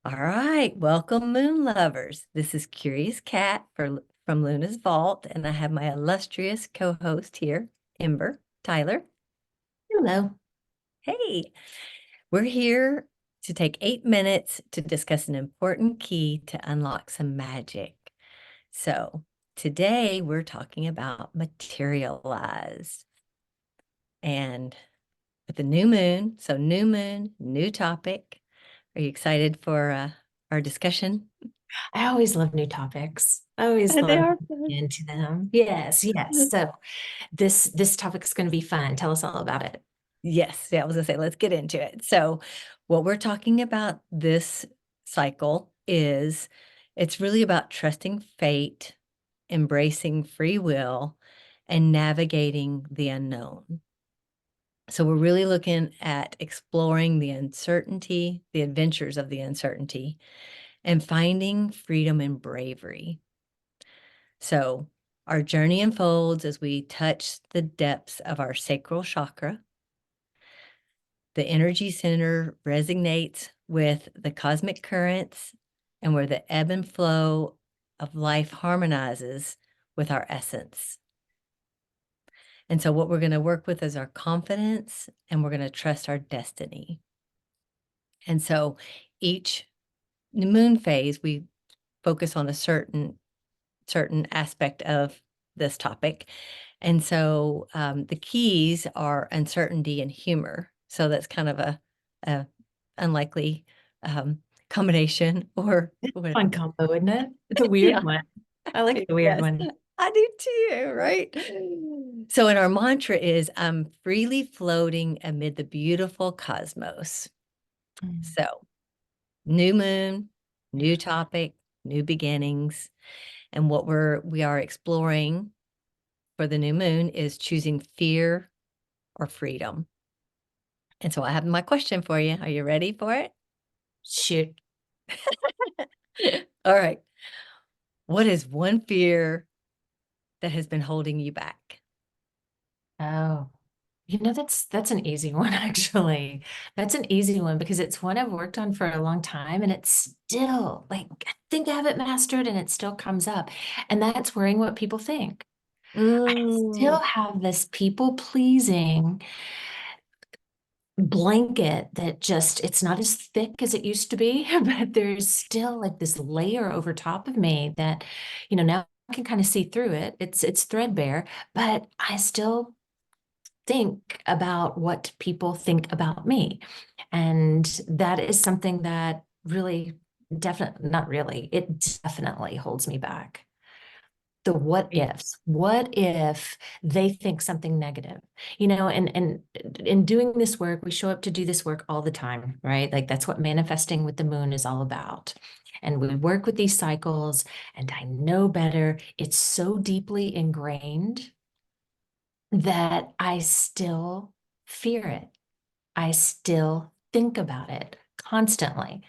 All right, welcome moon lovers. This is Curious Cat from Luna's Vault, and I have my illustrious co-host here, Imber, Tyler. Hello. Hey, we're here to take 8 minutes to discuss an important key to unlock some magic. So today we're talking about materialize. And with the new moon, so new moon, new topic. Are you excited for our discussion? I always love new topics. I always They love are fun. getting into them. Yes, yes. So this topic is going to be fun. Tell us all about it. Yes, yeah, I was gonna say, let's get into it. So, what we're talking about this cycle is it's really about trusting fate, embracing free will, and navigating the unknown. So, we're really looking at exploring the uncertainty, the adventures of the uncertainty, and finding freedom and bravery. So, our journey unfolds as we touch the depths of our sacral chakra. The energy center resonates with the cosmic currents and where the ebb and flow of life harmonizes with our essence. And so, what we're going to work with is our confidence and we're going to trust our destiny. And so, each moon phase, we focus on a certain aspect of this topic. And so, the keys are uncertainty and humor. So that's kind of a unlikely um, combination or Fun whatever. combo, isn't it? It's a weird Yeah, one. I like the weird yes, one. I do too, right? So, and our mantra is I'm freely floating amid the beautiful cosmos. Mm. So, new moon, new topic, new beginnings. And what we are exploring for the new moon is choosing fear or freedom. And so I have my question for you. Are you ready for it? Shoot. All right. What is one fear that has been holding you back? Oh, that's an easy one, actually. That's an easy one because it's one I've worked on for a long time and it's still like I think I have it mastered and it still comes up. And that's worrying what people think. I still Mm, have this people pleasing blanket that just it's not as thick as it used to be, but there's still like this layer over top of me that, now I can kind of see through it. It's threadbare, but I still think about what people think about me. And that is something that really definitely not really, it definitely holds me back. The what right. ifs. What if they think something negative? And in doing this work, we show up to do this work all the time, right? Like that's what manifesting with the moon is all about. And we work with these cycles, and I know better. It's so deeply ingrained that I still fear it. I still think about it constantly.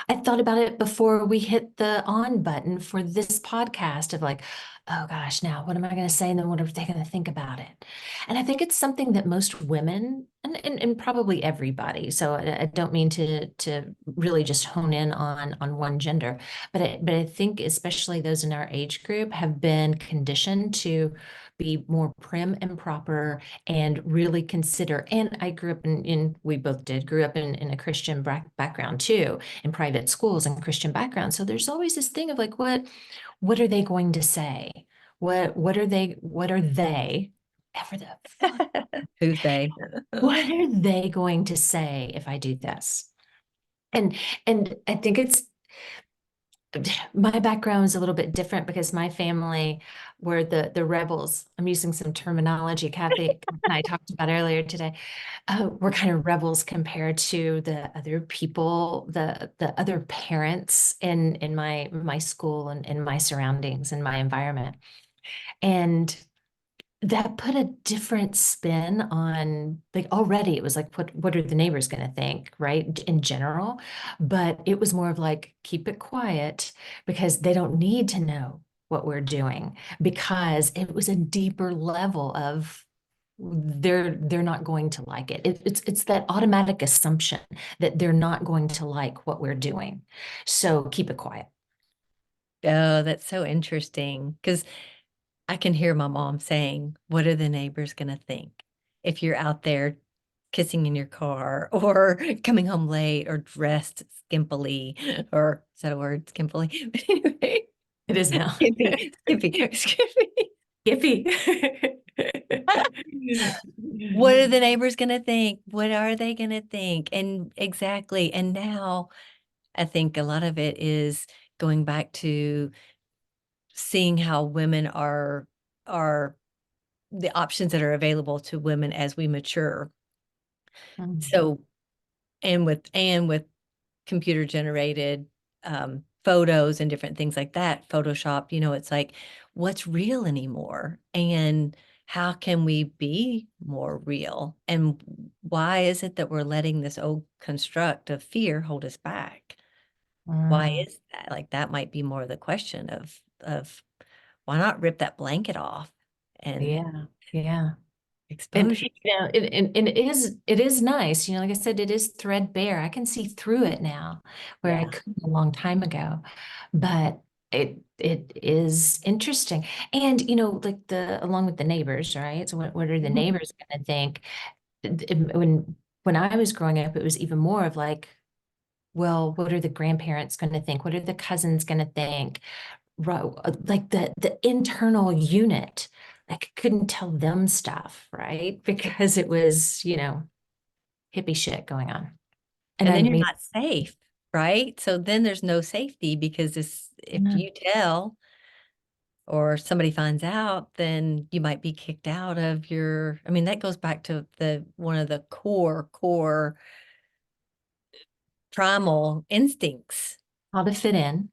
I thought about it before we hit the on button for this podcast of like, oh gosh, now what am I going to say? And then what are they going to think about it? And I think it's something that most women and probably everybody. So I don't mean to really just hone in on one gender, but I think especially those in our age group have been conditioned to be more prim and proper and really consider. And I grew up we both did, grew up in a Christian background too, in private schools and Christian background. So there's always this thing of like, what are they going to say? What are they? Ever the fuck? Who's they? What are they going to say if I do this? And and I think it's my background is a little bit different because my family were the rebels. I'm using some terminology Kathy and I talked about earlier today. We're kind of rebels compared to the other people, the other parents in my school and in my surroundings and my environment. And that put a different spin on like already it was like what are the neighbors going to think, right, in general, but it was more of like keep it quiet because they don't need to know what we're doing because it was a deeper level of they're not going to like it. It's that automatic assumption that they're not going to like what we're doing. So keep it quiet. Oh, that's so interesting because I can hear my mom saying, "What are the neighbors going to think if you're out there kissing in your car or coming home late or dressed skimpily?" Or is that a word, skimpily? But anyway, It is now. skimpy. Iffy. What are the neighbors going to think? What are they going to think? And exactly. And now I think a lot of it is going back to seeing how women are the options that are available to women as we mature. Mm. So, and with computer generated photos and different things like that, Photoshop, it's like, what's real anymore? And how can we be more real? And why is it that we're letting this old construct of fear hold us back? Why Mm. is that? Like that might be more of the question of why not rip that blanket off and Yeah, yeah. And expose you it? know, and it is nice, like I said, it is threadbare. I can see through it now, where I Yeah. couldn't a long time ago. But it is interesting. And like the along with the neighbors, right? So what are the Mhm. neighbors gonna think? When I was growing up, it was even more of like, well, what are the grandparents gonna think? What are the cousins gonna think? Like the internal unit, like I couldn't tell them stuff, right? Because it was, hippie shit going on. And And I then you're mean, not safe, right? So then there's no safety because this, if yeah, you tell or somebody finds out, then you might be kicked out of your, I mean, that goes back to the one of the core primal instincts. how to fit in,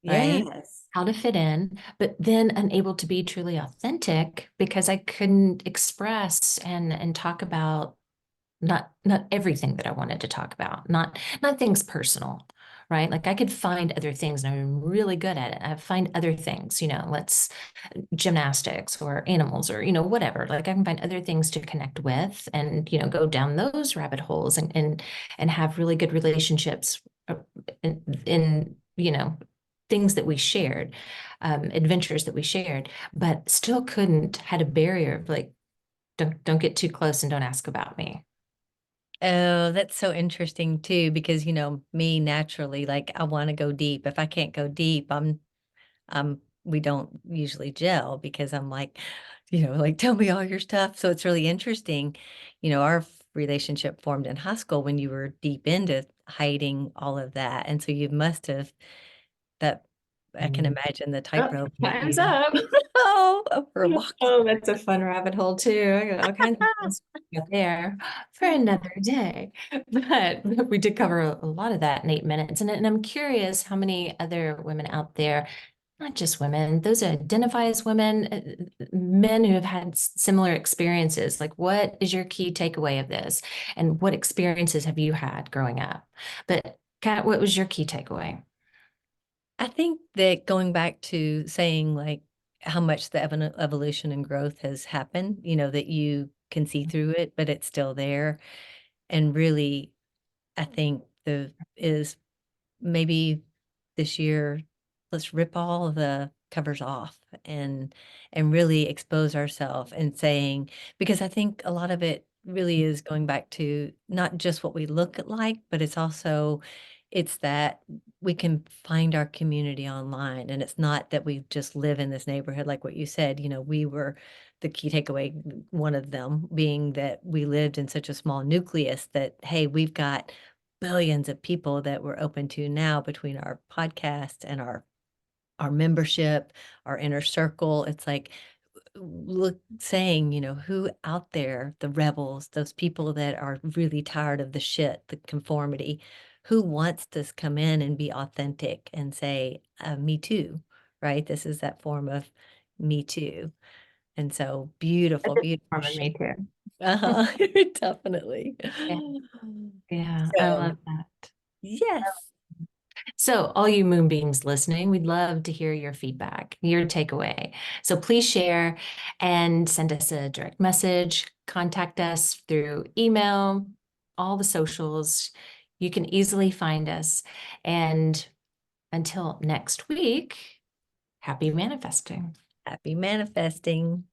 right? Yes. How to fit in, but then unable to be truly authentic because I couldn't express and talk about not everything that I wanted to talk about, not things personal, right? Like I could find other things and I'm really good at it. I find other things, let's gymnastics or animals or whatever. Like I can find other things to connect with and go down those rabbit holes and have really good relationships in things that we shared, adventures that we shared, but still couldn't had a barrier of like don't get too close and don't ask about me. Oh, that's so interesting too, because me naturally, like I want to go deep. If I can't go deep, we don't usually gel because I'm like, like tell me all your stuff. So it's really interesting. Our relationship formed in high school when you were deep into hiding all of that. And so you must have that I can Mm. imagine the Oh, tightrope that time's you up. oh, we're walking. Oh, that's a fun rabbit hole too. I got all kinds of things up there for another day. But we did cover a lot of that in 8 minutes. And I'm curious how many other women out there, not just women, those who identify as women, men who have had similar experiences. Like, what is your key takeaway of this? And what experiences have you had growing up? But Kat, what was your key takeaway? I think that going back to saying like how much the evolution and growth has happened, that you can see through it, but it's still there. And really, I think the is maybe this year, let's rip all the covers off and really expose ourselves and saying, because I think a lot of it really is going back to not just what we look at like, but it's that we can find our community online. And it's not that we just live in this neighborhood, like what you said, we were the key takeaway, one of them being that we lived in such a small nucleus that, hey, we've got billions of people that we're open to now between our podcast and our membership, our inner circle. It's like look saying, who out there, the rebels, those people that are really tired of the shit, the conformity, who wants to come in and be authentic and say, me too, right? This is that form of me too. And so beautiful, That's a beautiful form of shit. me too. Uh-huh. Definitely. Yeah, yeah, I So love that. yes. So, all you moonbeams listening, we'd love to hear your feedback, your takeaway. So, please share and send us a direct message, contact us through email, all the socials. You can easily find us. And until next week, happy manifesting. Happy manifesting.